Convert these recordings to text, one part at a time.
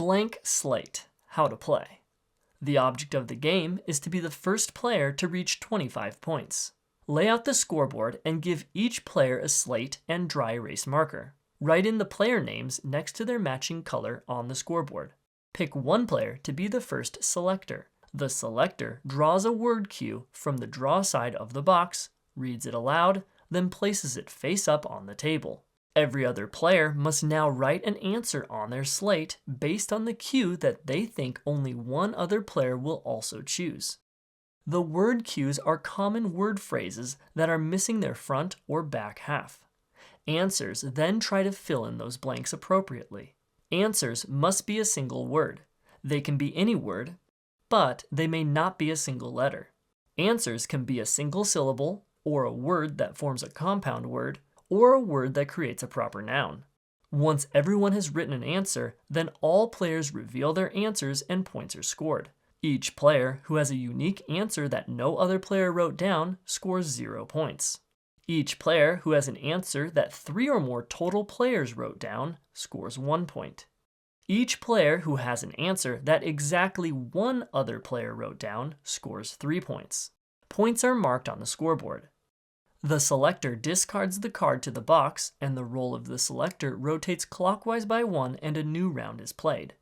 Blank Slate. How to play. The object of the game is to be the first player to reach 25 points. Lay out the scoreboard and give each player a slate and dry erase marker. Write in the player names next to their matching color on the scoreboard. Pick one player to be the first selector. The selector draws a word cue from the draw side of the box, reads it aloud, then places it face up on the table. Every other player must now write an answer on their slate based on the cue that they think only one other player will also choose. The word cues are common word phrases that are missing their front or back half. Answers then try to fill in those blanks appropriately. Answers must be a single word. They can be any word, but they may not be a single letter. Answers can be a single syllable, or a word that forms a compound word, or a word that creates a proper noun. Once everyone has written an answer, then all players reveal their answers and points are scored. Each player who has a unique answer that no other player wrote down scores 0 points. Each player who has an answer that 3 or more total players wrote down scores 1 point. Each player who has an answer that exactly one other player wrote down scores 3 points. Points are marked on the scoreboard. The selector discards the card to the box, and the roll of the selector rotates clockwise by 1 and a new round is played.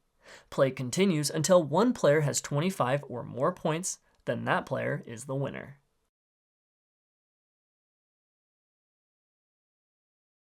Play continues until one player has 25 or more points, then that player is the winner.